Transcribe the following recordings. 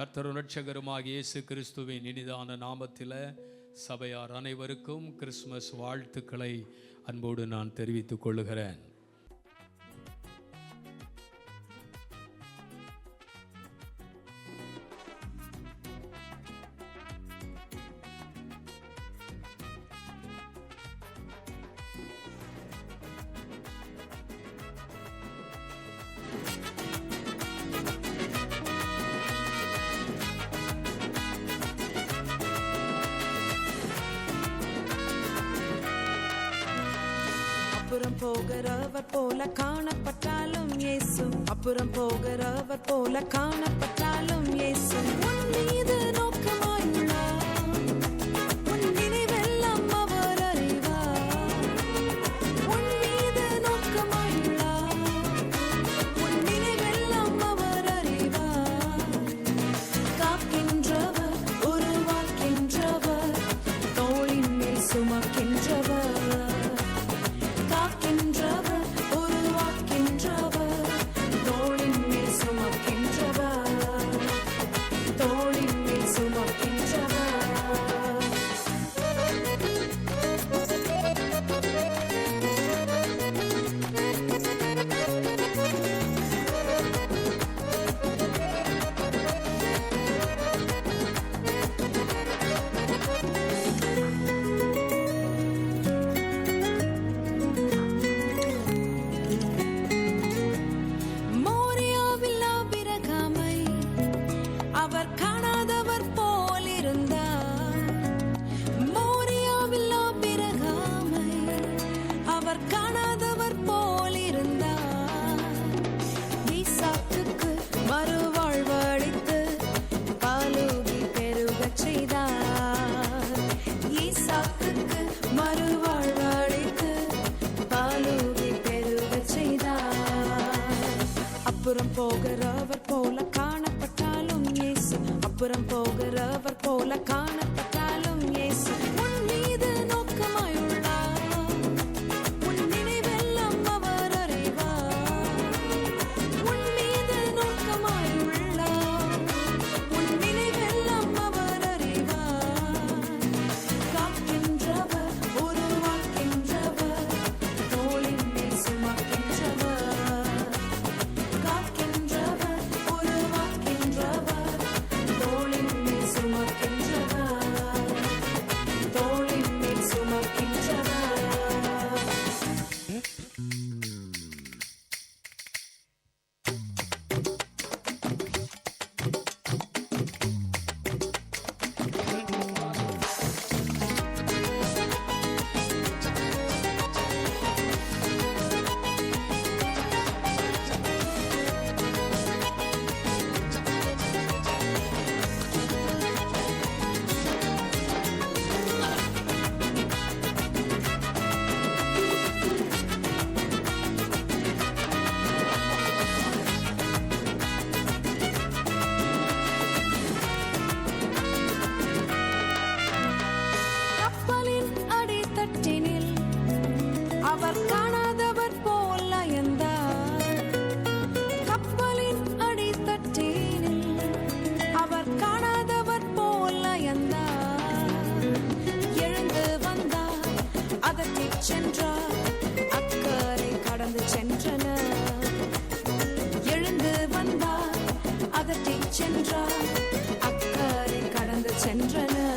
கர்த்தரும் இரட்சகருமாகிய இயேசு கிறிஸ்துவின் இனிதான நாமத்தில் சபையார் அனைவருக்கும் கிறிஸ்துமஸ் வாழ்த்துக்களை அன்போடு நான் தெரிவித்துக் கொள்கிறேன். அப்புறம் போகிறவர் போல காணப்பட்டாலும் இயேசு, அப்புறம் போகிறவர் போல காணப்பட்டாலும் இயேசு உன் மீது நோக்கமாயுள்ளார். உன் நினைவெல்லாம் அவர் அறிவார். உன் மீது நோக்கமாயுள்ளார். உன் நினைவெல்லாம் அவர் அறிவார். காக்கின்றவர், உருவாக்கின்றவர், தோளின் மேல் சுமக்கின்றவர். காக்கின்றவர், உருவாக்கின்றவர், தோளின் மேல் சுமக்கின்றவர், தோளின் மேல் சுமக்கின்றவர். மோரியாவில் ஆபிரகாமை அவர் காணாதவர் போல் இருந்தார். மோரியாவில் ஆபிரகாமை அவர் காணாதவர் போல் இருந்தார். ஈசாக்குக்கு மறுவாழ்வு அளித்து பாலூதி பெருகச் செய்தார். ஈசாக்குக்கு மறுவாழ்வு அளித்து பாலூதி பெருகச் செய்தார். அப்புறம் போகிறவர் போல காணப்பட்டாலும் இயேசு, அப்புறம் போகிறவர் போல காணப்பட்டாலும் இயேசு உன் மீது நோக்கமாயுள்ளார். உன் நினைவெல்லாம் அவர் அறிவார். உன் மீது நோக்கமாயுள்ளார். உன் நினைவெல்லாம் அவர் அறிவார். காக்கின்றவர், உருவாக்கின்றவர், தோளின் மேல் சுமக்கின்றவர். காக்கின்றவர், உருவாக்கின்றவர், தோளின் மேல் சுமக்கின்றவர், தோளின் மேல் சுமக்கின்றவர். கப்பலின் அடித்தட்டினில் அவர் காணாதவர் போல் அயர்ந்தார். கப்பலின் அடித்தட்டினில் அவர் காணாதவர் போல் அயர்ந்தார். எழுந்து வந்தார், அதட்டிச் சென்றார், அக்கறை கடந்து சென்றனர். எழுந்து வந்தார், அதட்டிச் சென்றார், அக்கறை கடந்து சென்றனர்.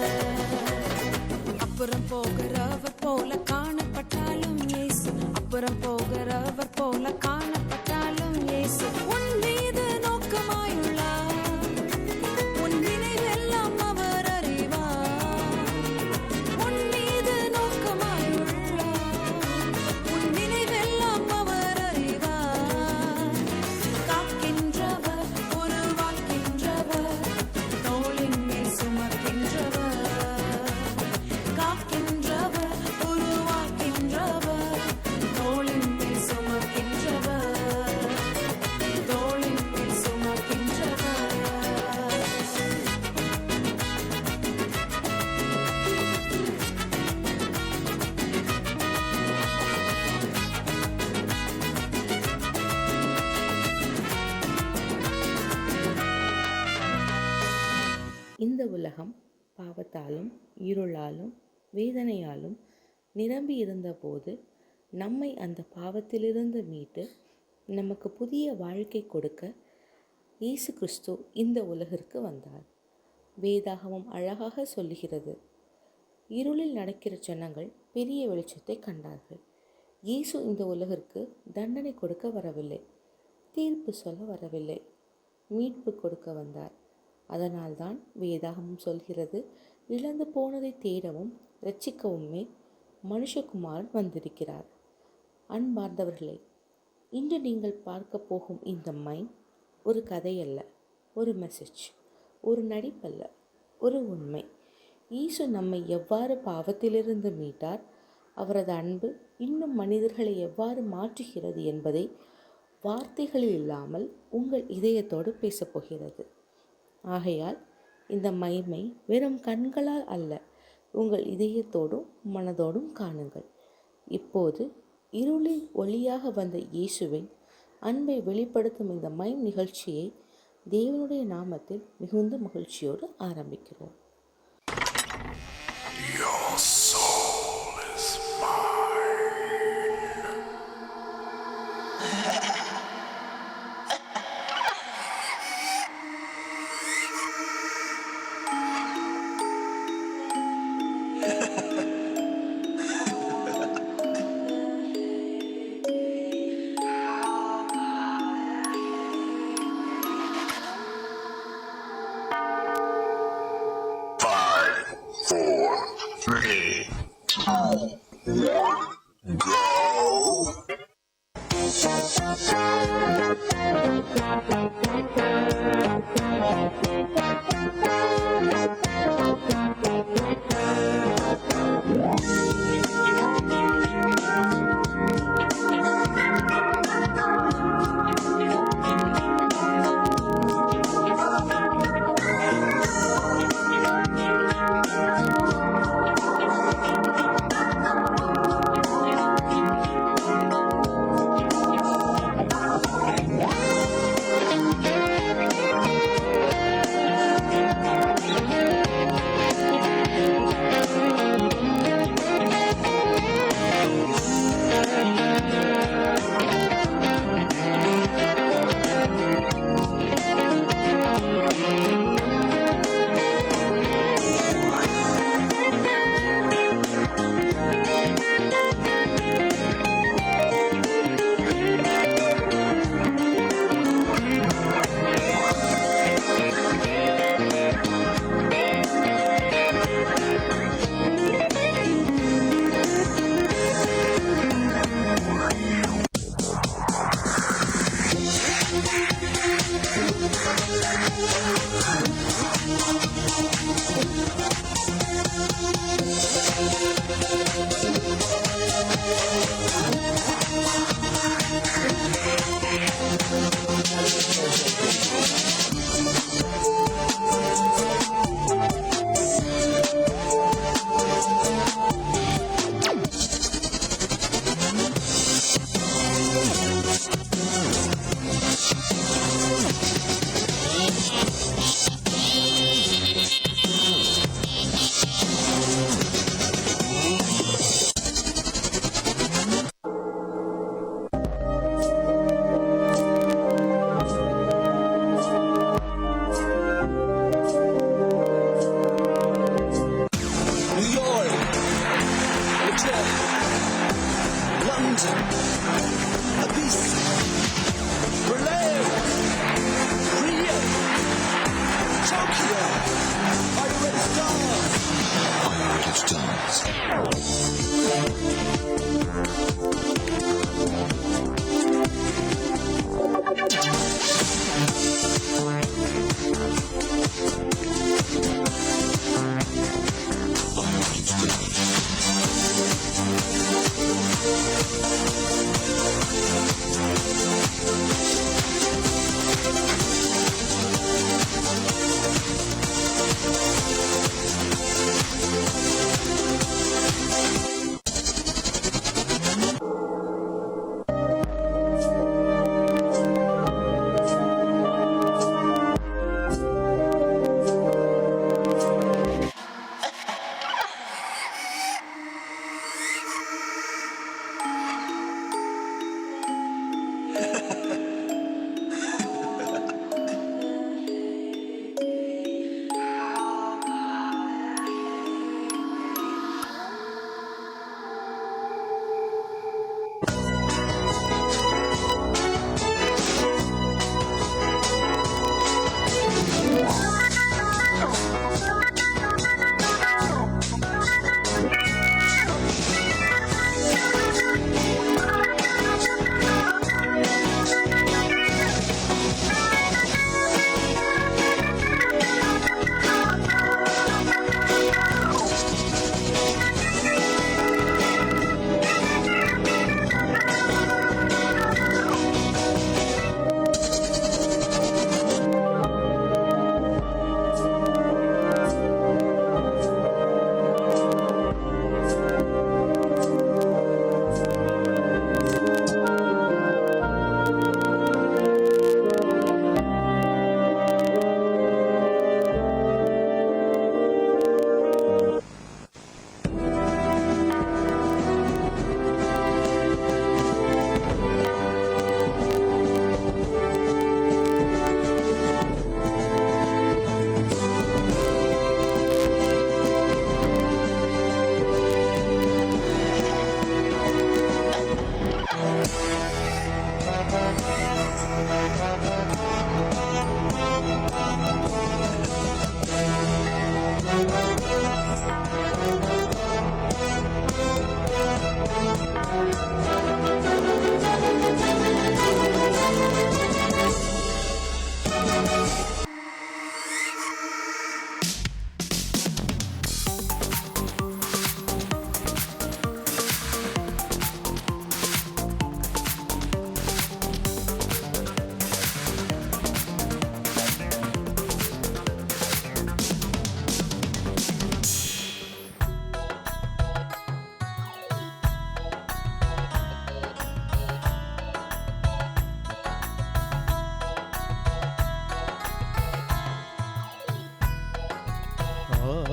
அப்புறம் போகிறவர் போல காணப்பட்டாலும் இயேசு, அப்புறம் போகிறவர் போல காணப்பட்டாலும் இயேசு உன் மீது நோக்கமாயுள்ளார். உன் நினைவெல்லாம் அவர் அறிவார். உன் மீது நோக்கமாயுள்ளார். உன் நினைவெல்லாம் அவர் அறிவார். காக்கின்றவர், உருவாக்கின்றவர், தோளின் மேல் சுமக்கின்றவர். இந்த உலகம் பாவத்தாலும் இருளாலும் வேதனையாலும் நிரம்பி இருந்தபோது நம்மை அந்த பாவத்திலிருந்து மீட்டு நமக்கு புதிய வாழ்க்கை கொடுக்க இயேசு கிறிஸ்து இந்த உலகிற்கு வந்தார். வேதாகமம் அழகாக சொல்லுகிறது, இருளில் நடக்கிற ஜனங்கள் பெரிய வெளிச்சத்தை கண்டார்கள். இயேசு இந்த உலகிற்கு தண்டனை கொடுக்க வரவில்லை, தீர்ப்பு சொல்ல வரவில்லை, மீட்பு கொடுக்க வந்தார். அதனால்தான் வேதாகமம் சொல்கிறது, இழந்து போனதை தேடவும் இரட்சிக்கவுமே மனுஷகுமாரன் வந்திருக்கிறார். அன்பார்ந்தவர்களே, இன்று நீங்கள் பார்க்க போகும் இந்த மைம் ஒரு கதையல்ல, ஒரு மெசேஜ், ஒரு நடிப்பல்ல, ஒரு உண்மை. இயேசு நம்மை எவ்வாறு பாவத்திலிருந்து மீட்டார், அவரது அன்பு இன்னும் மனிதர்களை எவ்வாறு மாற்றுகிறது என்பதை வார்த்தைகளில் இல்லாமல் உங்கள் இதயத்தோடு பேசப்போகிறது. ஆகையால் இந்த மைமை வெறும் கண்களால் அல்ல, உங்கள் இதயத்தோடும் மனதோடும் காணுங்கள். இப்போது இருளில் ஒளியாக வந்த இயேசுவின் அன்பை வெளிப்படுத்தும் இந்த மைம் நிகழ்ச்சியை தேவனுடைய நாமத்தில் மிகுந்த மகிழ்ச்சியோடு ஆரம்பிக்கிறோம்.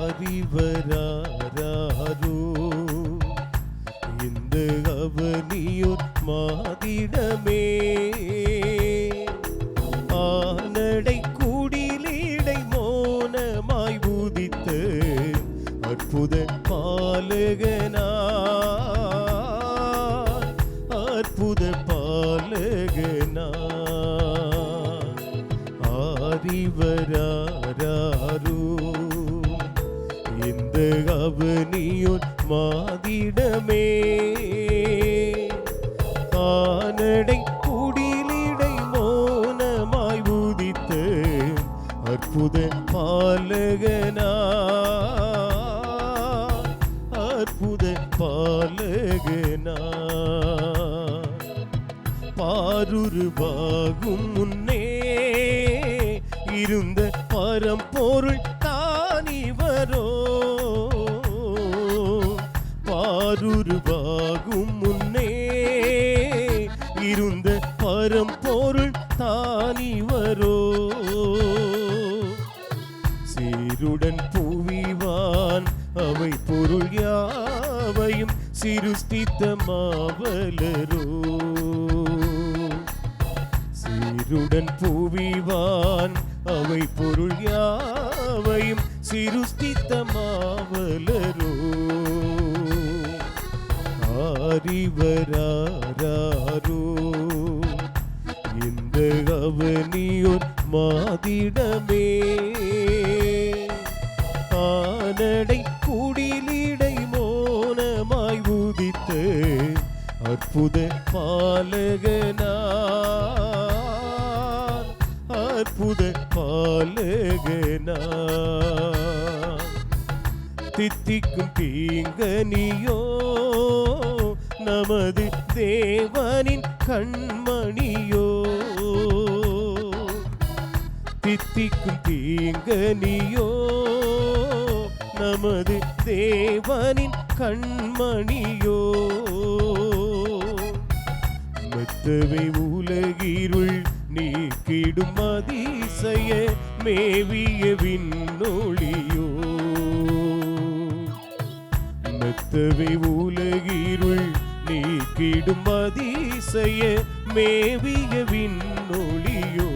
ஆதிவராரோ இந்த அவனியோர் மாதிடமே, ஆனடை கூடிலீடை மோனமாய் உதித்த அற்புத பாலகனார், அற்புத பாலகனார். ஆதிவராரோ இந்த அவனியோர் மாதிடமே, ஆனடை குடிலிடை மோனமாய் உதித்த அற்புத பாலகனார், அற்புத பாலகனார். பாருருவாகும் முன்னே இருந்த பரம்பொருள் தானிவரோ, பாருருவாகும் முன்னே இருந்த பரம்பொருள் தானிவரோ, சீருடன் புவிவான் அவை பொருள் யாவையும் சிருஷ்டித்த மாவலரோ, சீருடன் புவிவான் அவை பொருள் யாவையும் சிருஷ்டித்த மாவலரோ. ஆரிவராரோ இந்த அவனியோர் மாதிடமே, ஆனடை குடிலிடை மோனமாய் உதித்த அற்புத பாலகனார், அற்புத பாலகனார். தித்திக்கும் தீங்கனியோ நமது தேவனின் கண்மணியோ, தித்திக்கும் தீங்கனியோ நமது தேவனின் கண்மணியோ, மெத்தவை உலகிருள் நீக்கிடும் அதிசய மேவிய விண்ணொளியோ, மெத்தவை உலகிருள் நீக்கிடும் அதிசய மேவிய விண்ணொளியோ.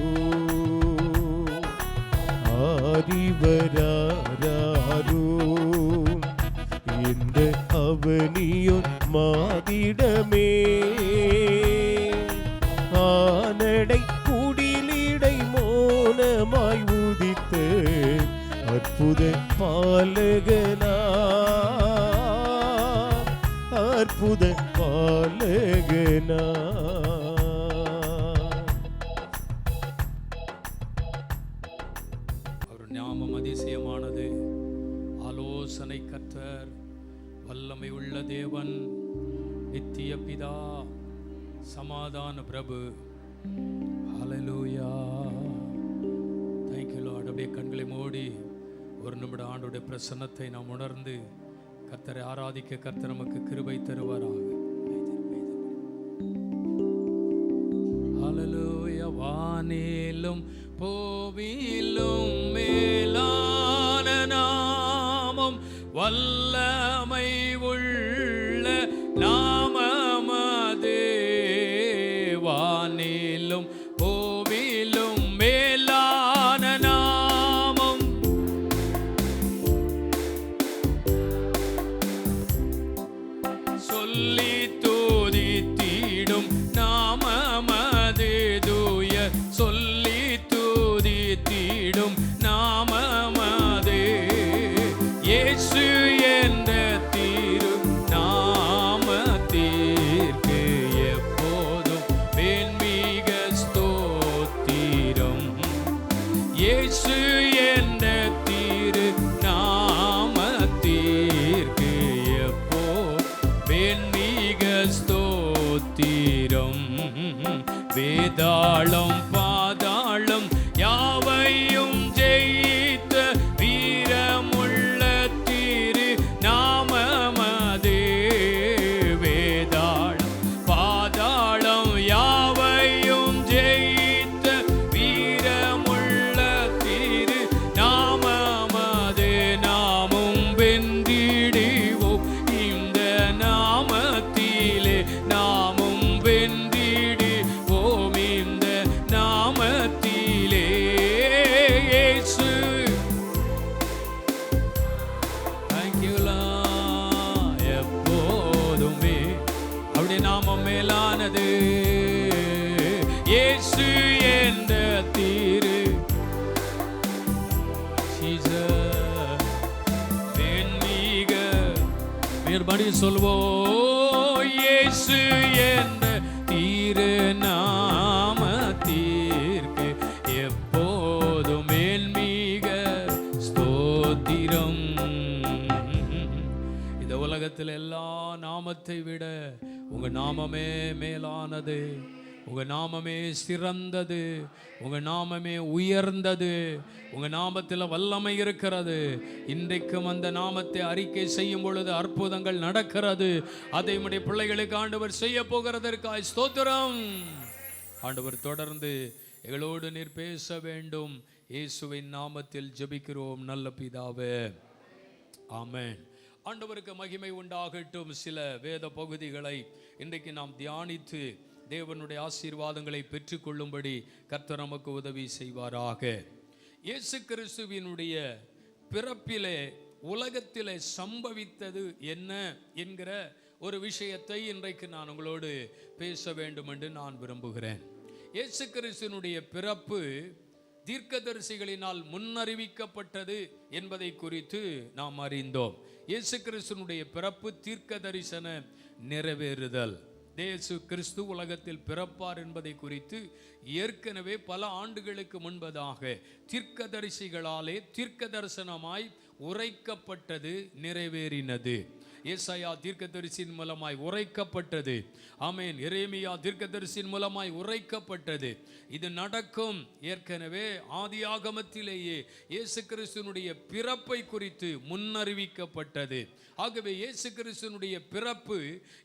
ஆரிவராரோ இந்த அவனியோர் மாதிடமே, ஆனடை குடிலிடை மோனமாய் உதித்த அற்புத பாலகனார், அற்புத பாலகனார். அவர் ஞாபகம் அதிசயமானது. ஆலோசனை கர்த்தர், வல்லமை உள்ள தேவன், நித்திய பிதா, சமாதான பிரபு. ஹல்லேலூயா. Thank you Lord. அப்படியே கண்களை மூடி ஒரு நிமிடம் ஆண்டோடைய பிரசன்னத்தை நாம் உணர்ந்து கர்த்தரை ஆராதிக்க கர்த்தர் நமக்கு கிருபை தருவாராக. ஹல்லேலூயா. வானிலும் பூவிலும் மேலான நாமம், வல்லமை உள்ள நாமமது, வானிலும் பூவிலும் மேலான நாமம், சொல்லி துதித்திடும் நாமமது, தூய சொல்லி துதித்திடும் நாமமது, இயேசு என்ற திரு நாமத்திற்கு எப்போதும் மேன்மிக ஸ்தோத்திரம், இயேசு என்ற திரு நாமத்திற்கு எப்போ மேன்மிக ஸ்தோத்திரம். வேதாளம் பாதாளம் யாவையும் ஜெயித்த வீரமுள்ள திரு நாமமது, வேதாளம் பாதாளம் யாவையும் ஜெயித்த வீரமுள்ள திரு நாமமது, மறுபடி சொல்வோம். இயேசு என்ற தீரு நாமத்திற்கு எப்போதும் மேல்மிக ஸ்தோத்திரம். இந்த உலகத்தில் எல்லா நாமத்தை விட உங்க நாமமே மேலானது, உங்க நாமமே சிறந்தது, உங்க நாமமே உயர்ந்தது, உங்க நாமத்தில் வல்லமை இருக்கிறது. இன்றைக்கும் அந்த நாமத்தை அறிக்கை செய்யும் பொழுது அற்புதங்கள் நடக்கிறது. அதை நம்முடைய பிள்ளைகளுக்கு ஆண்டவர் செய்ய போகிறதற்காய் ஸ்தோத்திரம். ஆண்டவர் தொடர்ந்து எங்களோடு நீர் பேச வேண்டும். இயேசுவின் நாமத்தில் ஜெபிக்கிறோம் நல்ல பிதாவே, ஆமென். ஆண்டவருக்கு மகிமை உண்டாகட்டும். சில வேத பகுதிகளை இன்றைக்கு நாம் தியானித்து தேவனுடைய ஆசீர்வாதங்களை பெற்றுக்கொள்ளும்படி கர்த்தர் நமக்கு உதவி செய்வாராக. இயேசு கிறிஸ்துவினுடைய பிறப்பிலே உலகத்திலே சம்பவித்தது என்ன என்கிற ஒரு விஷயத்தை இன்றைக்கு நான் உங்களோடு பேச வேண்டும் என்று நான் விரும்புகிறேன். இயேசு கிறிஸ்துவினுடைய பிறப்பு தீர்க்கதரிசிகளினால் முன்னறிவிக்கப்பட்டது என்பதை குறித்து நாம் அறிந்தோம். இயேசு கிறிஸ்துவினுடைய பிறப்பு தீர்க்க தரிசன நிறைவேறுதல். இயேசு கிறிஸ்து உலகத்தில் பிறப்பார் என்பதை குறித்து ஏற்கனவே பல ஆண்டுகளுக்கு முன்பதாக தீர்க்கதரிசிகளாலே தீர்க்க தரிசனமாய் உரைக்கப்பட்டது, நிறைவேறினது. ஏசாயா தீர்க்கதரிசியின் மூலமாய் உரைக்கப்பட்டது. ஆமென். எரேமியா தீர்க்கதரிசியின் மூலமாய் உரைக்கப்பட்டது. இது நடக்கும். ஏற்கனவே ஆதியாகமத்திலேயே இயேசு கிறிஸ்துவினுடைய பிறப்பை குறித்து முன்னறிவிக்கப்பட்டது. ஆகவே இயேசு கிறிஸ்துவினுடைய பிறப்பு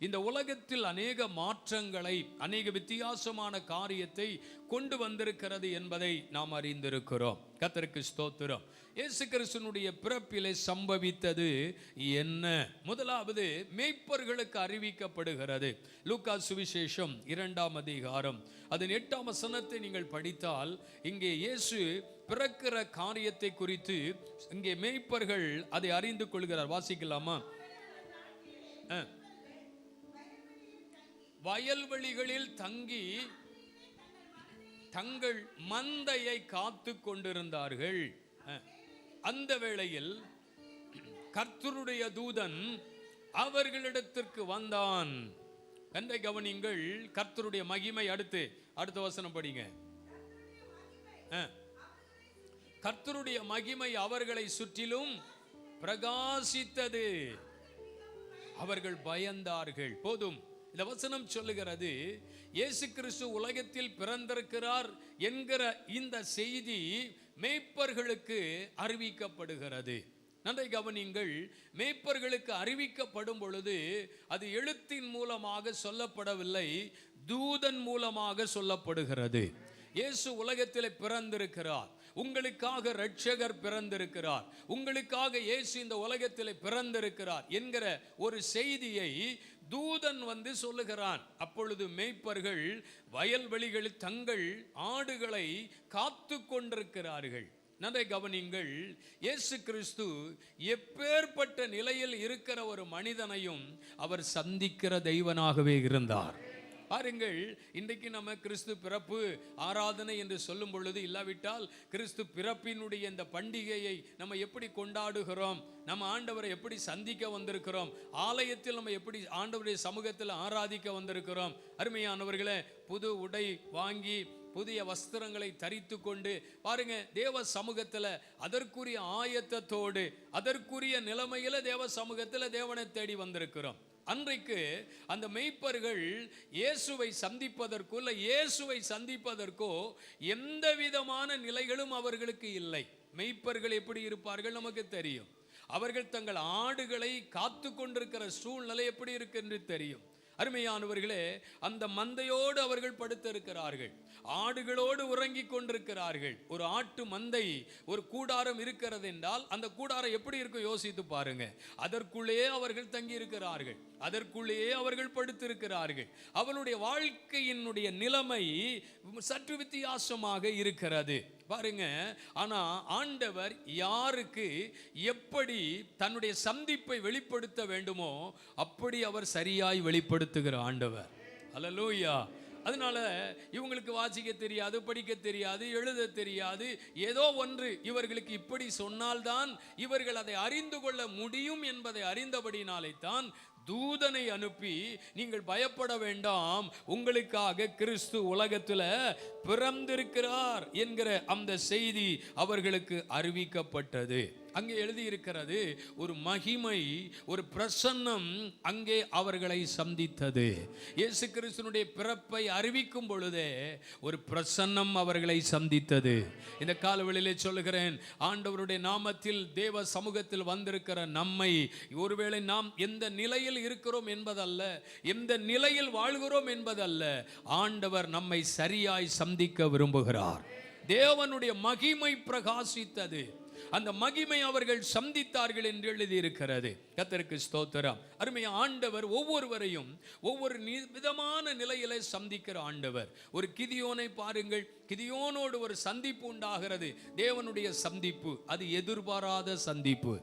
இந்த உலகத்தில் அநேக மாற்றங்களை, அநேக வித்தியாசமான காரியத்தை கொண்டு வந்திருக்கிறது என்பதை நாம் அறிந்திருக்கிறோம். கர்த்தருக்கு ஸ்தோத்திரம். இயேசு கிறிஸ்துவினுடைய பிறப்பிலே சம்பவித்தது என்ன? முதலாவது மேய்ப்பர்களுக்கு அறிவிக்கப்படுகிறது. லூக்கா சுவிசேஷம் 2ஆம் அதிகாரம் அதன் 8ஆம் வசனத்தை நீங்கள் படித்தால் இங்கே இயேசு பிறக்கிற காரியத்தை குறித்து இங்கே மேய்ப்பர்கள் அதை அறிந்து கொள்கிறார். வாசிக்கலாமா? வயல்வெளிகளில் தங்கி தங்கள் மந்தையை காத்து கொண்டிருந்தார்கள். அந்த வேளையில் கர்த்தருடைய தூதன் அவர்களிடத்திற்கு வந்தான். கண்டை கவனிங்கள். கர்த்தருடைய மகிமை. அடுத்த வசனம் படிங்க. கர்த்தருடைய மகிமை அவர்களை சுற்றிலும் பிரகாசித்தது, அவர்கள் பயந்தார்கள். போதும். இந்த வசனம் சொல்லுகிறது, இயேசு கிறிஸ்து உலகத்தில் பிறந்திருக்கிறார் என்கிற இந்த செய்தி மேய்ப்பர்களுக்கு அறிவிக்கப்படுகிறது. நன்றை கவனிங்கள். மேய்ப்பர்களுக்கு அறிவிக்கப்படும் பொழுது அது எழுத்தின் மூலமாக சொல்லப்படவில்லை, தூதன் மூலமாக சொல்லப்படுகிறது. இயேசு உலகத்தில் பிறந்திருக்கிறார், உங்களுக்காக இரட்சகர் பிறந்திருக்கிறார், உங்களுக்காக இயேசு இந்த உலகத்தில் பிறந்திருக்கிறார் என்கிற ஒரு செய்தியை தூதன் வந்து சொல்லுகிறான். அப்பொழுது மேய்ப்பர்கள் வயல்வெளிகளில் தங்கள் ஆடுகளை காத்து கொண்டிருக்கிறார்கள். நன்றை கவனிங்கள். இயேசு கிறிஸ்து எப்பேற்பட்ட நிலையில் இருக்கிற ஒரு மனிதனையும் அவர் சந்திக்கிற தெய்வனாகவே இருந்தார். பாருங்கள், இன்றைக்கு நம்ம கிறிஸ்து பிறப்பு ஆராதனை என்று சொல்லும் பொழுது, இல்லாவிட்டால் கிறிஸ்து பிறப்பினுடைய இந்த பண்டிகையை நம்ம எப்படி கொண்டாடுகிறோம், நம்ம ஆண்டவரை எப்படி சந்திக்க வந்திருக்கிறோம், ஆலயத்தில் நம்ம எப்படி ஆண்டவருடைய சமூகத்தில் ஆராதிக்க வந்திருக்கிறோம். அருமையானவர்களே, புது உடை வாங்கி புதிய வஸ்திரங்களை தரித்து கொண்டு பாருங்க, தேவ சமூகத்தில் அதற்குரிய ஆயத்தத்தோடு அதற்குரிய நிலைமையில தேவ சமூகத்தில் தேவனை தேடி வந்திருக்கிறோம். அன்றைக்கு அந்த மேய்ப்பர்கள் இயேசுவை சந்திப்பதற்கோ இல்லை இயேசுவை சந்திப்பதற்கோ எந்த விதமான நிலைகளும் அவர்களுக்கு இல்லை. மேய்ப்பர்கள் எப்படி இருப்பார்கள் நமக்கு தெரியும். அவர்கள் தங்கள் ஆடுகளை காத்து கொண்டிருக்கிற சூழ்நிலை எப்படி இருக்கு என்று தெரியும். அருமையானவர்களே, அந்த மந்தையோடு அவர்கள் படுத்திருக்கிறார்கள், ஆடுகளோடு உறங்கி கொண்டிருக்கிறார்கள். ஒரு ஆட்டு மந்தை, ஒரு கூடாரம் இருக்கிறது என்றால் அந்த கூடாரம் எப்படி இருக்கும் யோசித்து பாருங்க. அதற்குள்ளேயே அவர்கள் தங்கி இருக்கிறார்கள், அதற்குள்ளேயே அவர்கள் படுத்திருக்கிறார்கள். அவளுடைய வாழ்க்கையினுடைய நிலைமை சற்று வித்தியாசமாக இருக்கிறது பாருங்க. ஆனா ஆண்டவர் யாருக்கு எப்படி தன்னுடைய சந்திப்பை வெளிப்படுத்த வேண்டுமோ அப்படி அவர் சரியாய் வெளிப்படுத்துகிற ஆண்டவர். அல்லேலூயா. அதனால இவங்களுக்கு வாசிக்க தெரியாது, படிக்க தெரியாது, எழுத தெரியாது. ஏதோ ஒன்று இவர்களுக்கு இப்படி சொன்னால்தான் இவர்கள் அதை அறிந்து கொள்ள முடியும் என்பதை அறிந்தபடினாலே தான் தூதனை அனுப்பி, நீங்கள் பயப்பட வேண்டாம், உங்களுக்காக கிறிஸ்து உலகத்தில் பிறந்திருக்கிறார் என்கிற அந்த செய்தி அவர்களுக்கு அறிவிக்கப்பட்டது. அங்கே எழுதியிருக்கிறது, ஒரு மகிமை, ஒரு பிரசன்னம் அங்கே அவர்களை சந்தித்தது. இயேசு கிறிஸ்துனுடைய பிறப்பை அறிவிக்கும் பொழுதே ஒரு பிரசன்னம் அவர்களை சந்தித்தது. இந்த காலவெளியிலே சொல்லுகிறேன், ஆண்டவருடைய நாமத்தில் தேவ சமூகத்தில் வந்திருக்கிற நம்மை ஒருவேளை நாம் எந்த நிலையில் இருக்கிறோம் என்பதல்ல, எந்த நிலையில் வாழ்கிறோம் என்பதல்ல, ஆண்டவர் நம்மை சரியாய் சந்திக்க விரும்புகிறார். தேவனுடைய மகிமை பிரகாசித்தது. அந்த மகிமை அவர்கள் சந்தித்தார்கள் என்று எழுதியிருக்கிறது. கர்த்தருக்கு ஸ்தோத்திரம். அருமையா, ஆண்டவர் ஒவ்வொருவரையும் ஒவ்வொரு விதமான நிலையிலே சந்திக்கிற ஆண்டவர். ஒரு கிதியோனை பாருங்கள், கிதியோனோடு ஒரு சந்திப்பு உண்டாகிறது. தேவனுடைய சந்திப்பு, அது எதிர்பாராத சந்திப்பு,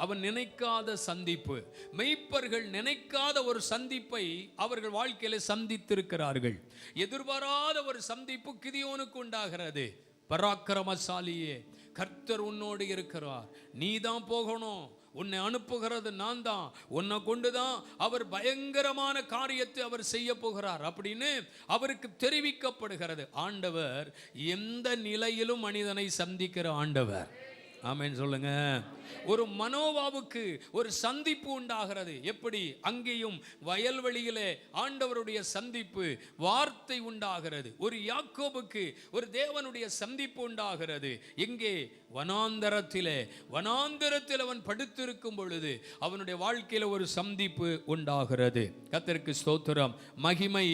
அவன் நினைக்காத சந்திப்பு. மெய்ப்பர்கள் நினைக்காத ஒரு சந்திப்பை அவர்கள் வாழ்க்கையில சந்தித்திருக்கிறார்கள். எதிர்பாராத ஒரு சந்திப்பு கிதியோனுக்கு உண்டாகிறது. பராக்கிரமசாலியே, கர்த்தர் உன்னோடு இருக்கிறார், நீ தான் போகணும், உன்னை அனுப்புகிறது நான் தான், உன்னை கொண்டுதான் அவர் பயங்கரமான காரியத்தை அவர் செய்ய போகிறார் அப்படின்னு அவருக்கு தெரிவிக்கப்படுகிறது. ஆண்டவர் எந்த நிலையிலும் மனிதனை சந்திக்கிற ஆண்டவர். ஆமென் சொல்லுங்க. ஒரு மனோவாவுக்கு ஒரு சந்திப்பு உண்டாகிறது. எப்படி? அங்கேயும் வயல்வெளியிலே ஆண்டவருடைய சந்திப்பு, வார்த்தை உண்டாகிறது. ஒரு யாக்கோபுக்கு ஒரு தேவனுடைய சந்திப்பு உண்டாகிறது. எங்கே? வனாந்தரத்திலே அவன் படுத்திருக்கும் பொழுது அவனுடைய வாழ்க்கையில ஒரு சந்திப்பு உண்டாகிறது. கர்த்தருக்கு ஸ்தோத்திரம். மகிமை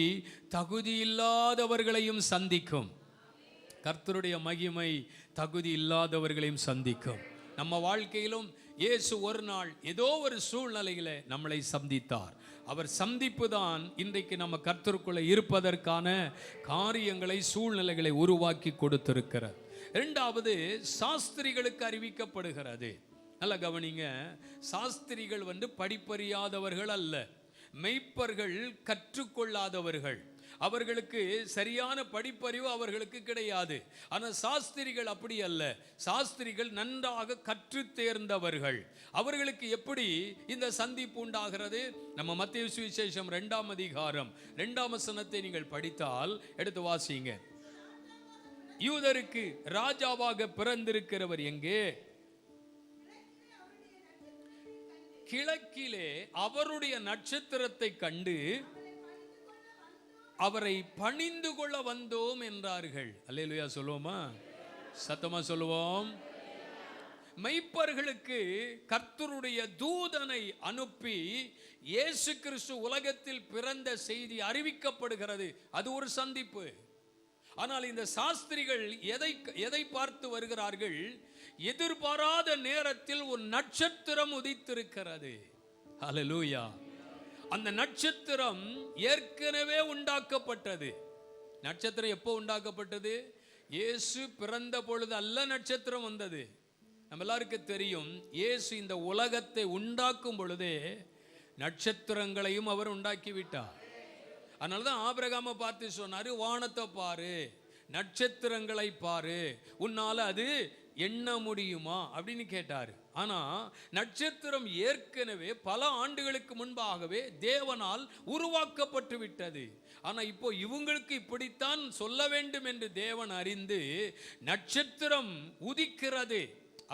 தகுதி இல்லாதவர்களையும் சந்திக்கும். கர்த்தருடைய மகிமை தகுதி இல்லாதவர்களையும் சந்திக்கும். நம்ம வாழ்க்கையிலும் இயேசு ஒரு நாள் ஏதோ ஒரு சூழ்நிலையில நம்மளை சந்தித்தார். அவர் சந்திப்பு தான் இன்றைக்கு நம்ம கர்த்தருக்குள்ள இருப்பதற்கான காரியங்களை, சூழ்நிலைகளை உருவாக்கி கொடுத்திருக்கிறார். இரண்டாவது, சாஸ்திரிகளுக்கு அறிவிக்கப்படுகிறது. நல்ல கவனிங்க, சாஸ்திரிகள் படிப்பறியாதவர்கள் அல்ல, மெய்ப்பர்கள் கற்றுக்கொள்ளாதவர்கள். அவர்களுக்கு சரியான படிப்பறிவு அவர்களுக்கு கிடையாது. ஆனால் சாஸ்திரிகள் அப்படி அல்ல. சாஸ்திரிகள் நன்றாக கற்று தேர்ந்தவர்கள். அவர்களுக்கு எப்படி இந்த சந்திப்பு உண்டாகிறது? நம்ம மத்தேயு சுவிசேஷம் 2ஆம் அதிகாரம் 2ஆம் வசனத்தை நீங்கள் படித்தால், எடுத்து வாசிங்க. யூதருக்கு ராஜாவாக பிறந்திருக்கிறவர் எங்கே? கிழக்கிலே அவருடைய நட்சத்திரத்தை கண்டு அவரை பணிந்து கொள்ள வந்தோம் என்றார்கள். அல்லேலூயா சொல்லுவோமா? சத்தமா சொல்லுவோம். மெய்ப்பர்களுக்கு கர்த்தருடைய தூதனை அனுப்பி இயேசு கிறிஸ்து உலகத்தில் பிறந்த செய்தி அறிவிக்கப்படுகிறது. அது ஒரு சந்திப்பு. ஆனால் இந்த சாஸ்திரிகள் எதை பார்த்து வருகிறார்கள்? எதிர்பாராத நேரத்தில் ஒரு நட்சத்திரம் உதித்திருக்கிறது. அல்லேலூயா. அந்த நட்சத்திரம் ஏற்கனவே உண்டாக்கப்பட்டது. நட்சத்திரம் எப்போ உண்டாக்கப்பட்டது? இயேசு பிறந்த பொழுது அல்ல நட்சத்திரம் வந்தது. நம்ம எல்லாருக்கும் தெரியும், இயேசு இந்த உலகத்தை உண்டாக்கும் பொழுதே நட்சத்திரங்களையும் அவர் உண்டாக்கி விட்டார். அதனாலதான் ஆபிரகாமை பார்த்து சொன்னாரு, வானத்தை பாரு, நட்சத்திரங்களை பாரு, உன்னால அது எண்ண முடியுமா அப்படின்னு கேட்டாரு. ஆனா நட்சத்திரம் ஏற்கனவே பல ஆண்டுகளுக்கு முன்பாகவே தேவனால் உருவாக்கப்பட்டு விட்டது. ஆனா இப்போ இவங்களுக்கு இப்படித்தான் சொல்ல வேண்டும் என்று தேவன் அறிந்து நட்சத்திரம் உதிக்கிறது.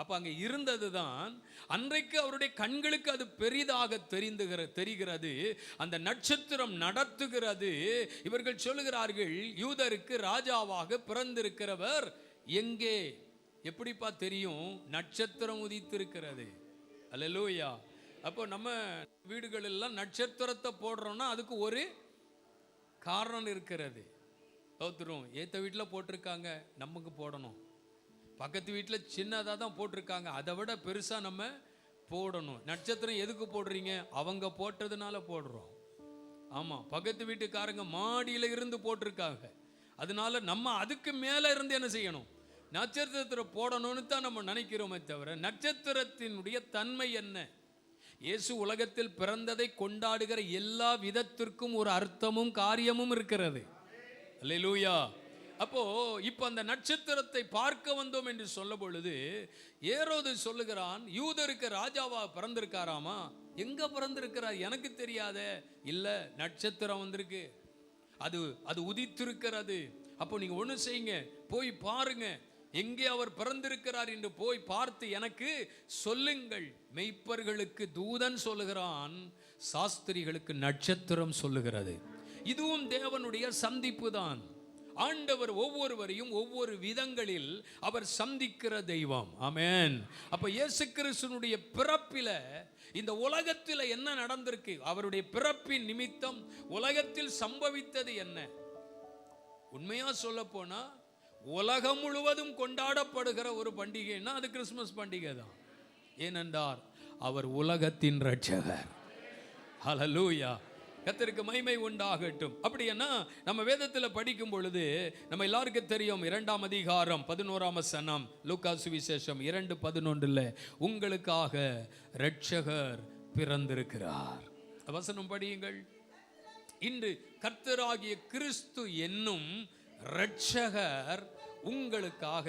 அப்ப அங்க இருந்ததுதான் அன்றைக்கு அவருடைய கண்களுக்கு அது பெரிதாக தெரிகிறது. அந்த நட்சத்திரம் நடத்துகிறது. இவர்கள் சொல்லுகிறார்கள், யூதருக்கு ராஜாவாக பிறந்திருக்கிறவர் எங்கே? எப்படிப்பா தெரியும்? நட்சத்திரம் உதித்திருக்கிறது. அல்லேலூயா. அப்போ நம்ம வீடுகள் எல்லாம் நட்சத்திரத்தை போடுறோம்னா அதுக்கு ஒரு காரணம் இருக்கிறது. தோத்துரும் ஏத்த வீட்டில் போட்டிருக்காங்க, நமக்கு போடணும். பக்கத்து வீட்டில் சின்னதாக தான் போட்டிருக்காங்க, அதை விட பெருசாக நம்ம போடணும். நட்சத்திரம் எதுக்கு போடுறீங்க? அவங்க போட்டதுனால போடுறோம். ஆமாம், பக்கத்து வீட்டுக்காரங்க மாடியில் இருந்து போட்டிருக்காங்க, அதனால நம்ம அதுக்கு மேலே இருந்து என்ன செய்யணும்? நட்சத்திரத்தை போடணும்னு தான் நம்ம நினைக்கிறோமே தவிர நட்சத்திரத்தினுடைய தன்மை என்ன? இயேசு உலகத்தில் பிறந்ததை கொண்டாடுகிற எல்லா விதத்திற்கும் ஒரு அர்த்தமும் காரியமும் இருக்கிறது. அல்லேலூயா. அப்போ இப்ப அந்த நட்சத்திரத்தை பார்க்க வந்தோம் என்று சொல்ல பொழுது ஏரோது சொல்லுகிறான், யூதருக்கு ராஜாவா பிறந்திருக்காராமா. எங்க பிறந்திருக்கிறார் எனக்கு தெரியாத. இல்ல, நட்சத்திரம் வந்திருக்கு, அது உதித்திருக்கிறது. அப்போ நீங்க ஒண்ணு செய்யுங்க, போய் பாருங்க எங்கே அவர் பிறந்திருக்கிறார் என்று போய் பார்த்து எனக்கு சொல்லுங்கள். மெய்ப்பர்களுக்கு தூதன் சொல்லுகிறான், சாஸ்திரிகளுக்கு நட்சத்திரம் சொல்லுகிறது. இதுவும் தேவனுடைய சந்திப்பு தான். ஆண்டவர் ஒவ்வொருவரையும் ஒவ்வொரு விதங்களில் அவர் சந்திக்கிற தெய்வம். ஆமென். அப்ப இயேசு கிறிஸ்துவினுடைய பிறப்பில இந்த உலகத்தில் என்ன நடந்திருக்கு, அவருடைய பிறப்பின் நிமித்தம் உலகத்தில் சம்பவித்தது என்ன? உண்மையா சொல்ல போனா உலகம் முழுவதும் கொண்டாடப்படுகிற ஒரு பண்டிகைன்னா அது கிறிஸ்துமஸ் பண்டிகை தான். ஏனென்றால் அவர் உலகத்தின் இரட்சகர். ஹல்லேலூயா. கர்த்தருக்கு மகிமை உண்டாகட்டும். அப்படின்னா நம்ம வேதத்தில் படிக்கும் பொழுது நம்ம எல்லாருக்கும் தெரியும், 2ஆம் அதிகாரம் 11ஆம் வசனம், லூக்கா சுவிசேஷம் 2:11, உங்களுக்காக இரட்சகர் பிறந்திருக்கிறார். வசனம் படியுங்கள். இன்று கர்த்தராகிய கிறிஸ்து என்னும் இரட்சகர் உங்களுக்காக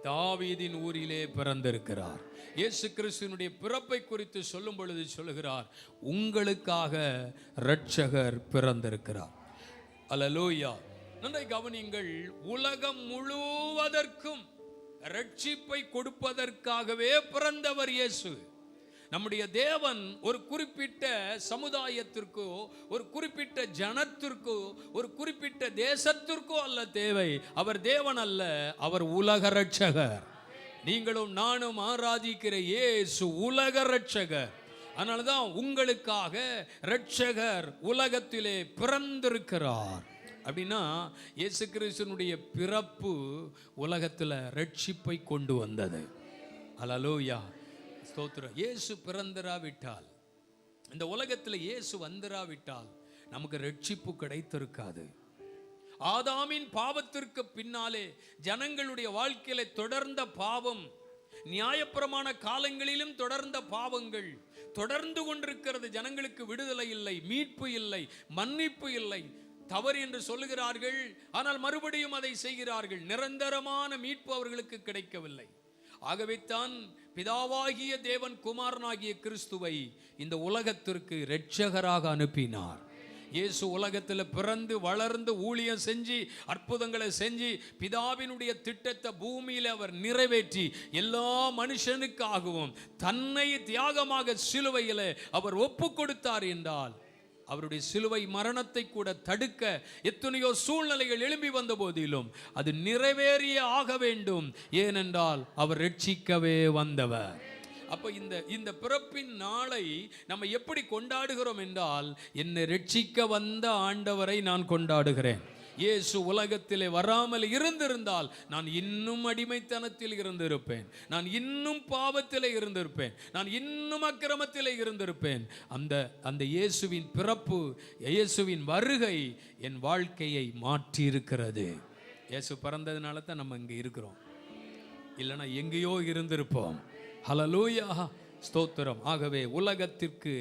தாவீதின் ஊரிலே பிறந்திருக்கிறார். இயேசு கிறிஸ்துவினுடைய பிறப்பை குறித்து சொல்லும் பொழுது சொல்லுகிறார், உங்களுக்காக இரட்சகர் பிறந்திருக்கிறார். அல்லேலூயா. நன்றாய் கவனியுங்கள். உலகம் முழுவதற்கும் இரட்சிப்பை கொடுப்பதற்காகவே பிறந்தவர் இயேசு. நம்முடைய தேவன் ஒரு குறிப்பிட்ட சமுதாயத்திற்கோ, ஒரு குறிப்பிட்ட ஜனத்திற்கோ, ஒரு குறிப்பிட்ட தேசத்திற்கோ அல்ல தேவை. அவர் தேவன் அல்ல, அவர் உலக இரட்சகர். நீங்களும் நானும் ஆராதிக்கிற இயேசு உலக இரட்சகர். அதனாலதான் உங்களுக்காக இரட்சகர் உலகத்திலே பிறந்திருக்கிறார். அப்படின்னா இயேசு கிறிஸ்துவினுடைய பிறப்பு உலகத்தில் ரட்சிப்பை கொண்டு வந்தது. அல்லேலூயா. ஸ்தோத்திரம். இயேசு பிறந்திராவிட்டால், இந்த உலகத்தில் இயேசு வந்திராவிட்டால் நமக்கு ரட்சிப்பு கிடைத்திருக்காது. ஆதாமின் பாவத்திற்கு பின்னாலே ஜனங்களுடைய வாழ்க்கையில தொடர்ந்த பாவம், நியாயப்பிரமாண காலங்களிலும் தொடர்ந்த பாவங்கள் தொடர்ந்து கொண்டிருக்கிறது. ஜனங்களுக்கு விடுதலை இல்லை, மீட்பு இல்லை, மன்னிப்பு இல்லை. தவறு என்று சொல்லுகிறார்கள், ஆனால் மறுபடியும் அதை செய்கிறார்கள். நிரந்தரமான மீட்பு அவர்களுக்கு கிடைக்கவில்லை. ஆகவே தான் பிதாவாகிய தேவன் குமாரனாகிய கிறிஸ்துவை இந்த உலகத்திற்கு இரட்சகராக அனுப்பினார். இயேசு உலகத்தில் பிறந்து வளர்ந்து ஊழியம் செஞ்சு அற்புதங்களை செஞ்சு பிதாவினுடைய திட்டத்தை பூமியில் அவர் நிறைவேற்றி எல்லா மனுஷனுக்காகவும் தன்னை தியாகமாக சிலுவையில் அவர் ஒப்பு கொடுத்தார் என்றால், அவருடைய சிலுவை மரணத்தை கூட தடுக்க எத்தனையோ சூழ்நிலைகள் எழும்பி வந்த போதிலும் அது நிறைவேறிய ஆக வேண்டும். ஏனென்றால் அவர் ரட்சிக்கவே வந்தவர். அப்ப இந்த பிறப்பின் நாளை நம்ம எப்படி கொண்டாடுகிறோம் என்றால், என்னை ரட்சிக்க வந்த ஆண்டவரை நான் கொண்டாடுகிறேன். இயேசு உலகத்திலே வராமல் இருந்திருந்தால் நான் இன்னும் அடிமைத்தனத்தில் இருந்திருப்பேன், நான் இன்னும் பாவத்திலே இருந்திருப்பேன், நான் இன்னும் அக்கிரமத்திலே இருந்திருப்பேன். அந்த இயேசுவின் பிறப்பு, இயேசுவின் வருகை என் வாழ்க்கையை மாற்றி இருக்கிறது. இயேசு பிறந்ததுனால தான் நம்ம இங்கே இருக்கிறோம், இல்லைன்னா எங்கேயோ இருந்திருப்போம். ஹல்லேலூயா. ஸ்தோத்திரம். ஆகவே உலகத்திற்கு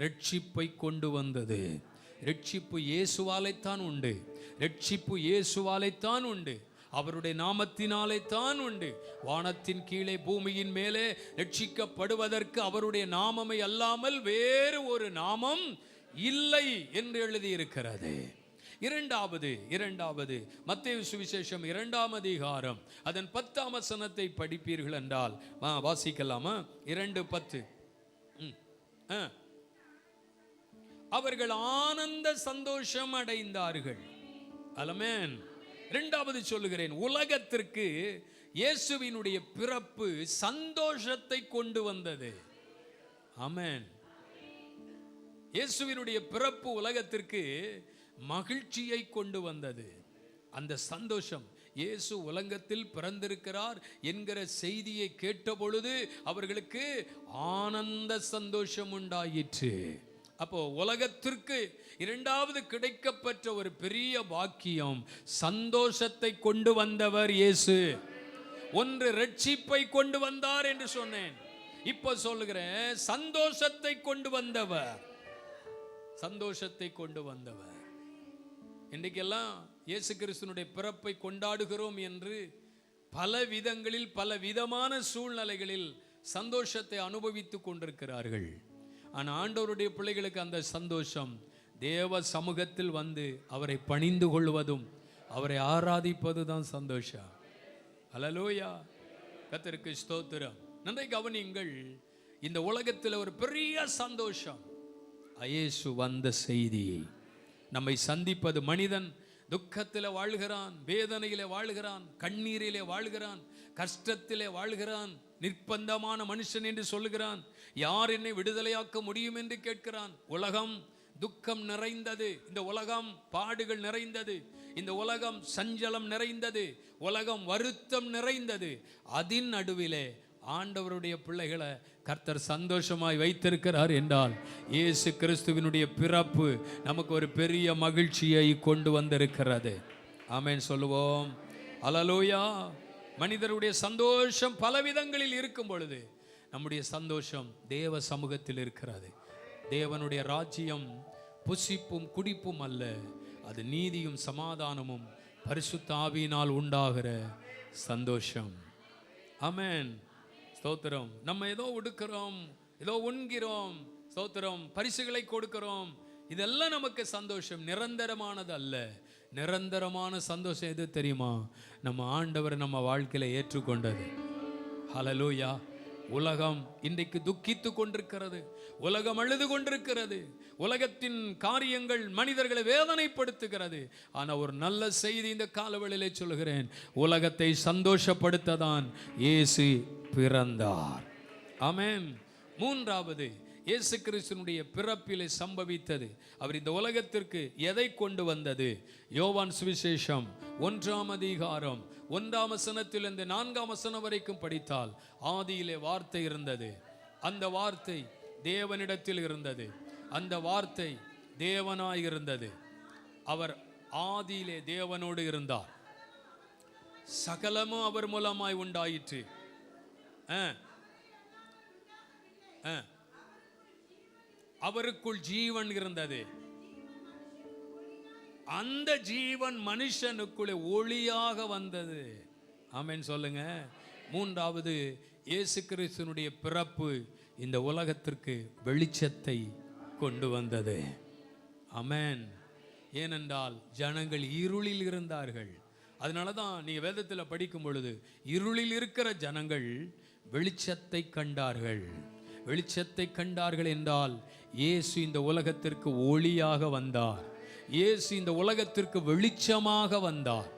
ரட்சிப்பை கொண்டு வந்தது. ரட்சிப்பு இயேசுவாலைத்தான் உண்டு, ரட்சிப்பு இயேசுவாலைத்தான் உண்டு, அவருடைய நாமத்தினாலே தான் உண்டு. வானத்தின் கீழே பூமியின் மேலே ரட்சிக்கப்படுவதற்கு அவருடைய நாமமே அல்லாமல் வேறு ஒரு நாமம் இல்லை என்று எழுதியிருக்கிறது. இரண்டாவது மத்தேயு சுவிசேஷம் 2ஆம் அதிகாரம் அதன் 10ஆம் வசனத்தை படிப்பீர்கள் என்றால் வாசிக்கலாமா? 2:10. அவர்கள் ஆனந்த சந்தோஷம் அடைந்தார்கள். ஆமென். இரண்டாவது சொல்லுகிறேன், உலகத்திற்கு இயேசுவினுடைய பிறப்பு சந்தோஷத்தை கொண்டு வந்தது. ஆமென். இயேசுவினுடைய பிறப்பு உலகத்திற்கு மகிழ்ச்சியை கொண்டு வந்தது. அந்த சந்தோஷம், இயேசு உலகத்தில் பிறந்திருக்கிறார் என்கிற செய்தியை கேட்ட பொழுது அவர்களுக்கு ஆனந்த சந்தோஷம் உண்டாயிற்று. அப்போ உலகத்திற்கு இரண்டாவது கிடைக்கப்பெற்ற ஒரு பெரிய பாக்கியம், சந்தோஷத்தை கொண்டு வந்தவர் இயேசு. ஒன்று ரட்சிப்பை கொண்டு வந்தார் என்று சொன்னேன், இப்போ சொல்லுகிறேன் சந்தோஷத்தை கொண்டு வந்தவர். சந்தோஷத்தை கொண்டு வந்தவர். இன்றைக்கெல்லாம் இயேசு கிறிஸ்துனுடைய பிறப்பை கொண்டாடுகிறோம் என்று பல விதங்களில் பல விதமான சூழ்நிலைகளில் சந்தோஷத்தை அனுபவித்துக் கொண்டிருக்கிறார்கள். ஆனால் ஆண்டவருடைய பிள்ளைகளுக்கு அந்த சந்தோஷம் தேவ சமூகத்தில் வந்து அவரை பணிந்து கொள்வதும் அவரை ஆராதிப்பது தான் சந்தோஷம். அல்லேலூயா, கர்த்தருக்கு ஸ்தோத்திரம். நன்றை கவனியுங்கள், இந்த உலகத்தில் ஒரு பெரிய சந்தோஷம் இயேசு வந்த செய்தியை நம்மை சந்திப்பது. மனிதன் துக்கத்தில் வாழ்கிறான், வேதனையிலே வாழ்கிறான், கண்ணீரிலே வாழ்கிறான், கஷ்டத்திலே வாழ்கிறான், நிர்பந்தமான மனுஷன் என்று சொல்லுகிறான். யார் என்னை விடுதலையாக்க முடியும் என்று கேட்கிறான். உலகம் துக்கம் நிறைந்தது, இந்த உலகம் பாடுகள் நிறைந்தது, இந்த உலகம் சஞ்சலம் நிறைந்தது, உலகம் வருத்தம் நிறைந்தது. அதன் நடுவிலே ஆண்டவருடைய பிள்ளைகளை கர்த்தர் சந்தோஷமாய் வைத்திருக்கிறார் என்றால் இயேசு கிறிஸ்துவினுடைய பிறப்பு நமக்கு ஒரு பெரிய மகிழ்ச்சியை கொண்டு வந்திருக்கிறது. ஆமென் சொல்லுவோம். அல்லேலூயா. மனிதருடைய சந்தோஷம் பல விதங்களில் இருக்கும் பொழுது நம்முடைய சந்தோஷம் தேவ சமூகத்தில் இருக்கிறது. தேவனுடைய ராஜ்யம் புசிப்பும் குடிப்பும் அல்ல, அது நீதியும் சமாதானமும் பரிசுத்த ஆவியினால் உண்டாகிற சந்தோஷம். ஆமென், ஸ்தோத்திரம். நம்ம ஏதோ உடுக்கிறோம், ஏதோ உண்கிறோம், ஸ்தோத்திரம், பரிசுகளை கொடுக்கிறோம், இதெல்லாம் நமக்கு சந்தோஷம். நிரந்தரமானது அல்ல. நிரந்தரமான சந்தோஷம் எது தெரியுமா? நம்ம ஆண்டவர் நம்ம வாழ்க்கையில ஏற்றுக்கொண்டது. ஹல்லேலூயா. உலகம் இன்றைக்கு துக்கித்து கொண்டிருக்கிறது, உலகம் அழுது கொண்டிருக்கிறது, உலகத்தின் காரியங்கள் மனிதர்களை வேதனைப்படுத்துகிறது. ஆனால் ஒரு நல்ல செய்தி இந்த காலவெளியிலே சொல்கிறேன், உலகத்தை சந்தோஷப்படுத்ததான் இயேசு பிறந்தார். ஆமென். மூன்றாவது, இயேசு கிறிஸ்துவினுடைய பிறப்பிலே சம்பவித்தது. அவர் இந்த உலகத்திற்கு எதை கொண்டு வந்தது? யோவான் சுவிசேஷம் 1ஆம் அதிகாரம் 1ஆம் வசனத்திலிருந்து 4ஆம் வசனம் வரைக்கும் படித்தால், ஆதியிலே வார்த்தை இருந்தது, அந்த வார்த்தை தேவனிடத்தில் இருந்தது, அந்த வார்த்தை தேவனாய் இருந்தது, அவர் ஆதியிலே தேவனோடு இருந்தார், சகலமும் அவர் மூலமாய் உண்டாயிற்று. அவருக்குள் ஜீவன் இருந்தது, அந்த ஜீவன் மனுஷனுக்குள்ளே ஒளியாக வந்தது. ஆமென் சொல்லுங்க. மூன்றாவது, இயேசு கிறிஸ்துவினுடைய பிறப்பு இந்த உலகத்திற்கு வெளிச்சத்தை கொண்டு வந்தது. ஆமென். ஏனென்றால் ஜனங்கள் இருளில் இருந்தார்கள். அதனால தான் நீங்கள் வேதத்தில் படிக்கும் பொழுது இருளில் இருக்கிற ஜனங்கள் வெளிச்சத்தை கண்டார்கள். வெளிச்சத்தை கண்டார்கள் என்றால் இயேசு இந்த உலகத்திற்கு ஒளியாக வந்தார், இயேசு இந்த உலகத்திற்கு வெளிச்சமாக வந்தார்.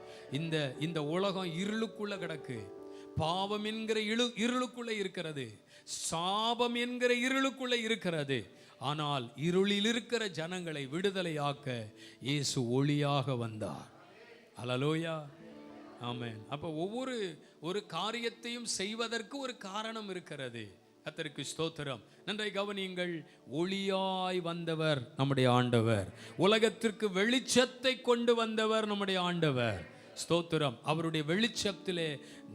இந்த உலகம் இருளுக்குள்ள கிடக்கு, பாவம் என்கிற இருளுக்குள்ள இருக்கிறது, சாபம் என்கிற இருளுக்குள்ள இருக்கிறது. ஆனால் இருளில் இருக்கிற ஜனங்களை விடுதலையாக்க இயேசு ஒளியாக வந்தார். அல்லேலூயா. ஆமென். அப்போ ஒவ்வொரு காரியத்தையும் செய்வதற்கு ஒரு காரணம் இருக்கிறது. கர்த்தருக்கு ஸ்தோத்திரம். நன்றாய் கவனியுங்கள், ஒளியாய் வந்தவர் நம்முடைய ஆண்டவர், உலகத்திற்கு வெளிச்சத்தை கொண்டு வந்தவர் நம்முடைய ஆண்டவர். ஸ்தோத்திரம். அவருடைய வெளிச்சத்திலே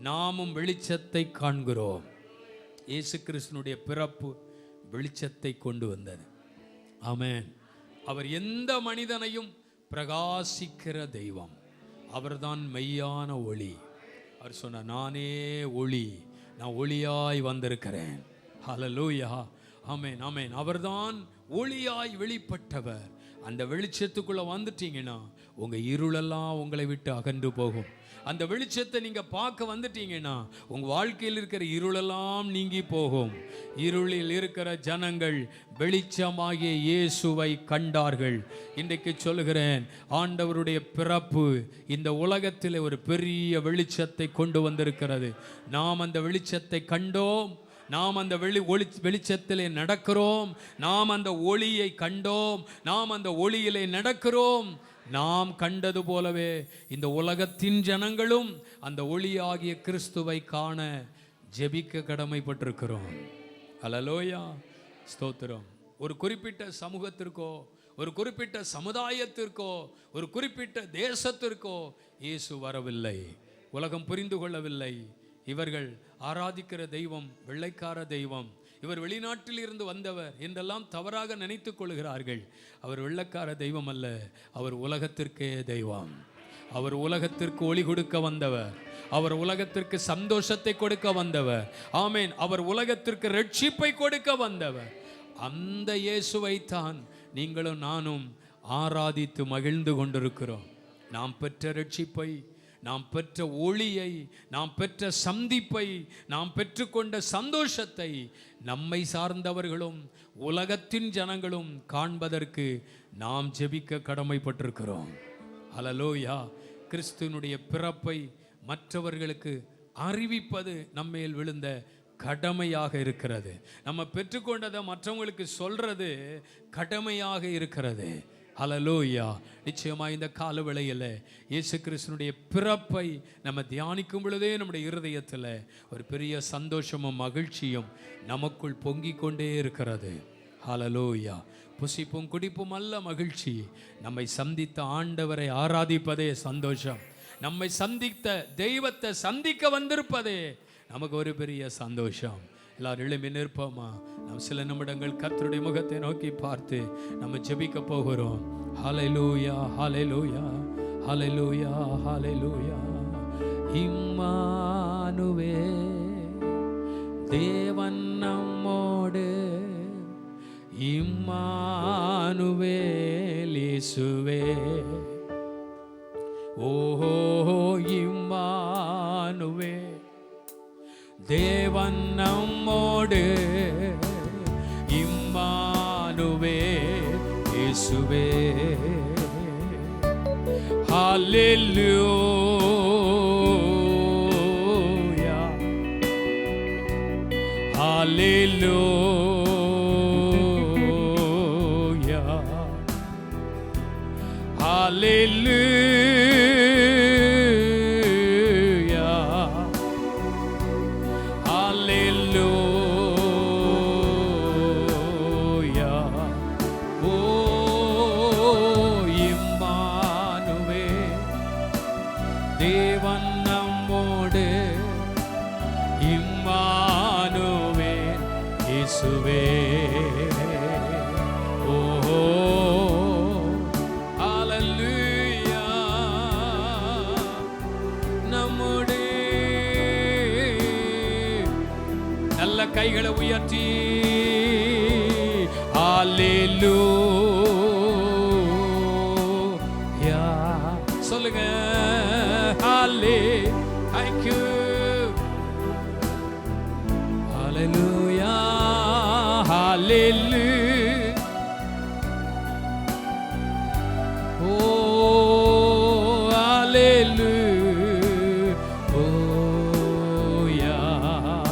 நாமும் வெளிச்சத்தை காண்கிறோம். இயேசு கிறிஸ்துனுடைய பிறப்பு வெளிச்சத்தை கொண்டு வந்தது. ஆமென். அவர் எந்த மனிதனையும் பிரகாசிக்கிற தெய்வம், அவர்தான் மெய்யான ஒளி. அவர் சொன்னார், நானே ஒளி, நான் ஒளியாய் வந்திருக்கிறேன். ஹல்லேலூயா. ஆமென், ஆமென். அவர்தான் ஒளியாய் வெளிப்பட்டவர். அந்த வெளிச்சத்துக்குள்ள வந்துட்டீங்கன்னா உங்க இருளெல்லாம் உங்களை விட்டு அகன்று போகும். அந்த வெளிச்சத்தை நீங்க பார்க்க வந்துட்டீங்கன்னா உங்க வாழ்க்கையில் இருக்கிற இருளெல்லாம் நீங்கி போகும். இருளில் இருக்கிற ஜனங்கள் வெளிச்சமாகிய இயேசுவை கண்டார்கள். இன்றைக்கு சொல்லுகிறேன், ஆண்டவருடைய பிறப்பு இந்த உலகத்தில் ஒரு பெரிய வெளிச்சத்தை கொண்டு வந்திருக்கிறது. நாம் அந்த வெளிச்சத்தை கண்டோம், நாம் அந்த வெளிச்சத்திலே நடக்கிறோம், நாம் அந்த ஒளியை கண்டோம், நாம் அந்த ஒளியிலே நடக்கிறோம். நாம் கண்டது போலவே இந்த உலகத்தின் ஜனங்களும் அந்த ஒளியாகிய கிறிஸ்துவை காண ஜெபிக்க கடமைப்பட்டிருக்கிறோம். அல்லேலூயா. ஸ்தோத்திரம். ஒரு குறிப்பிட்ட சமூகத்திற்கோ, ஒரு குறிப்பிட்ட சமுதாயத்திற்கோ, ஒரு குறிப்பிட்ட தேசத்திற்கோ இயேசு வரவில்லை. உலகம் புரிந்து கொள்ளவில்லை. இவர்கள் ஆராதிக்கிற தெய்வம் வெள்ளைக்கார தெய்வம், இவர் வெளிநாட்டில் இருந்து வந்தவர் என்றெல்லாம் தவறாக நினைத்துக் கொள்கிறார்கள். அவர் வெள்ளைக்கார தெய்வம் அல்ல, அவர் உலகத்திற்கே தெய்வம். அவர் உலகத்திற்கு ஒளி கொடுக்க வந்தவர். அவர் உலகத்திற்கு சந்தோஷத்தை கொடுக்க வந்தவர். ஆமென். அவர் உலகத்திற்கு ரட்சிப்பை கொடுக்க வந்தவர். அந்த இயேசுவைத்தான் நீங்களும் நானும் ஆராதித்து மகிழ்ந்து கொண்டிருக்கிறோம். நாம் பெற்ற ரட்சிப்பை, நாம் பெற்ற ஒளியை, நாம் பெற்ற சந்திப்பை, நாம் பெற்றுக்கொண்ட சந்தோஷத்தை நம்மை சார்ந்தவர்களும் உலகத்தின் ஜனங்களும் காண்பதற்கு நாம் ஜெபிக்க கடமைப்பட்டிருக்கிறோம். ஹல்லேலூயா. கிறிஸ்துவினுடைய பிறப்பை மற்றவர்களுக்கு அறிவிப்பது நம்மேல் விழுந்த கடமையாக இருக்கிறது. நம்ம பெற்றுக்கொண்டதை மற்றவங்களுக்கு சொல்றது கடமையாக இருக்கிறது. ஹல்லேலூயா. நிச்சயமாக இந்த கால வேளையில் இயேசு கிறிஸ்துனுடைய பிறப்பை நம்ம தியானிக்கும் பொழுதே நம்முடைய இருதயத்தில் ஒரு பெரிய சந்தோஷமும் மகிழ்ச்சியும் நமக்குள் பொங்கிக் கொண்டே இருக்கிறது. ஹல்லேலூயா. புசிப்பும் குடிப்பும் அல்ல மகிழ்ச்சி, நம்மை சந்தித்த ஆண்டவரை ஆராதிப்பதே சந்தோஷம். நம்மை சந்தித்த தெய்வத்தை சந்திக்க வந்திருப்பதே நமக்கு ஒரு பெரிய சந்தோஷம். எல்லாரும் எழும்பி நிற்போமா? நாம் சில நிமிடங்கள் கர்த்தருடைய முகத்தை நோக்கி பார்த்து நம்ம ஜெபிக்க போகிறோம். ஹல்லேலூயா, ஹல்லேலூயா, ஹல்லேலூயா, ஹல்லேலூயா. இம்மானுவேல் தேவன் நம்மோடு, இம்மானுவேல் இயேசுவே. ஓஹோ இம்மானுவேல் தேவன் நம்மோடு, இம்மானுவேல் இயேசுவே. ஹல்லேலூயா, ஹல்லேலூயா, ஹல்லேலூயா. தேவன் நம்மோடு, இம்மானுவேல் இயேசுவே. ஓஹோ ஹல்லேலூயா. நம்மோடு நல்ல கைகளை உயர்த்தி ஹல்லேலூயா சொல்லுங்க. Thank you. Hallelujah, hallelujah. Oh, hallelujah. Oh, yeah.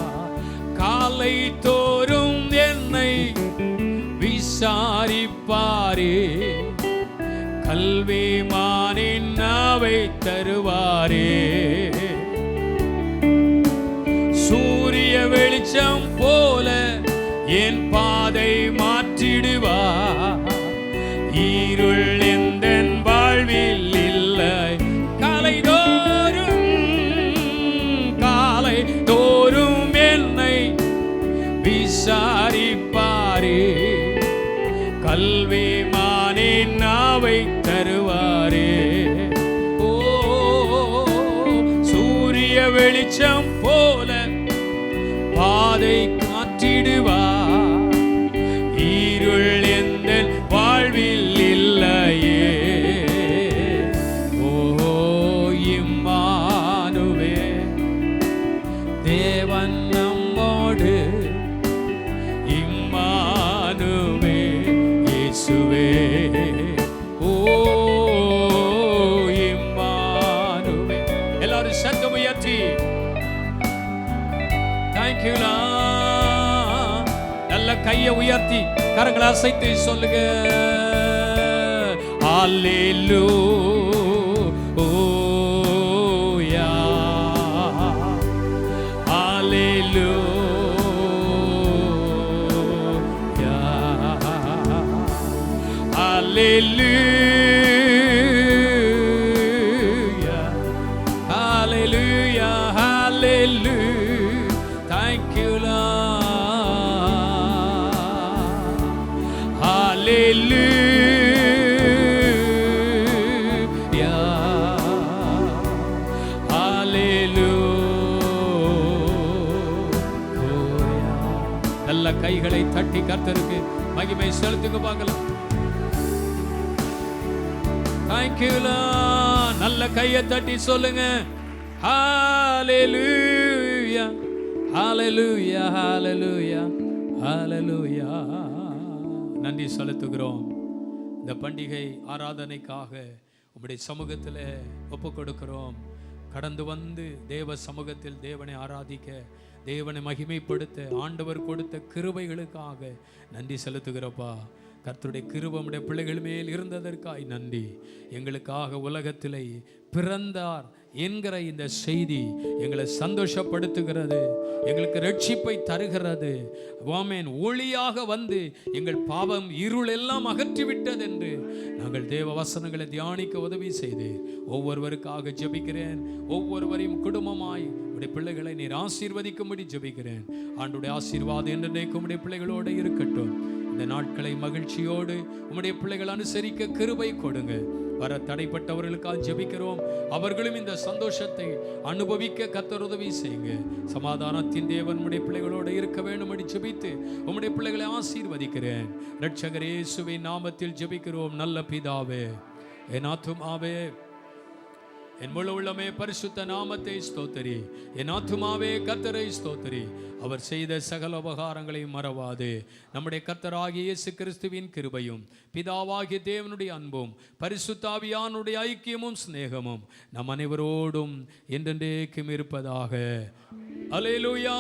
காலை தோறும் என்னை விசாரிப்பாரே, கல்விமானின் நாவை தருவாரே. சூரிய வெளிச்சம் போல என் பாதை மாற்றிடுவார். இருள் எந்தன் வாழ்வில் இல்லை. காலை தோறும் என்னை விசாரிப்பாரே, கல்விமானின் நாவை தருவாரே. ஓ சூரிய வெளிச்சம் போல பாதை காட்டிடுவார். இருள் எந்தன் வாழ்வில் இல்லையே. ஓ இம்மானுவேல் தேவன் நம்மோடு, இம்மானுவேல் இயேசுவே. ஓ இம்மானுவேல். எல்லாரும் சத்தம் உயர்த்தி Thank you Lord. நல்ல கையை உயர்த்தி கரங்களை அசைத்து சொல்லுங்க. ஹல்லேலூயா, ஹல்லேலூயா, ஹல்லேலூயா, ஹல்லேலூயா, ஹல்லேலூயா. Thank you Lord. Hallelujah. கைகளை தட்டி கர்த்தருக்கு மகிமை செலுத்துங்க பார்க்கலாம். Thank you Lord. நல்ல கையை தட்டி சொல்லுங்க. Hallelujah, hallelujah, hallelujah, hallelujah. நன்றி செலுத்துகிறோம். இந்த பண்டிகை ஆராதனைக்காக உம்முடைய சமூகத்தில் ஒப்பு கொடுக்கிறோம். கடந்து வந்து தேவ சமூகத்தில் தேவனை ஆராதிக்க, தேவனை மகிமைப்படுத்த ஆண்டவர் கொடுத்த கிருபைகளுக்காக நன்றி செலுத்துகிறப்பா. கர்த்தருடைய கிருபை உம்முடைய பிள்ளைகள் மேல் இருந்ததற்காய் நன்றி. எங்களுக்காக உலகத்திலே பிறந்தார் என்கிற இந்த செய்தி எங்களை சந்தோஷப்படுத்துகிறது, எங்களுக்கு ரட்சிப்பை தருகிறது. ஆமென். ஒளியாக வந்து எங்கள் பாவம் இருள் எல்லாம் அகற்றிவிட்டது என்று நாங்கள் தேவ வசனங்களை தியானிக்க உதவி செய்து ஒவ்வொருவருக்காக ஜெபிக்கிறேன். ஒவ்வொருவரையும் குடும்பமாய் உடைய பிள்ளைகளை நீர் ஆசீர்வதிக்கும்படி ஜெபிக்கிறேன். ஆண்டுடைய ஆசீர்வாதம் என்றைக்கும் உடைய பிள்ளைகளோடு இருக்கட்டும். இந்த நாட்களை மகிழ்ச்சியோடு உம்முடைய பிள்ளைகள் அனுசரிக்க கிருபை கொடுங்க. வர தடைப்பட்டவர்களுக்காக ஜெபிக்கிறோம். அவர்களும் இந்த சந்தோஷத்தை அனுபவிக்க கர்த்தர் உதவி செய்யுங்க. சமாதானத்தின் தேவன் உம்முடைய பிள்ளைகளோடு இருக்க வேண்டும் என்று ஜெபித்து உம்முடைய பிள்ளைகளை ஆசீர்வதிக்கிறேன். இரட்சகர் இயேசுவின் நாமத்தில் ஜெபிக்கிறோம் நல்ல பிதாவே. என் ஆத்துமாவே என் முழு உள்ளமே பரிசுத்த நாமத்தை ஸ்தோத்திரி. என் ஆத்துமாவே கர்த்தரை ஸ்தோத்திரி. அவர் செய்த சகல உபகாரங்களையும் மறவாது. நம்முடைய கர்த்தராகிய இயேசு கிறிஸ்துவின் கிருபையும் பிதாவாகிய தேவனுடைய அன்பும் பரிசுத்த ஆவியானுடைய ஐக்கியமும் சிநேகமும் நம் அனைவரோடும் என்றென்றைக்கும் இருப்பதாக. அல்லேலூயா.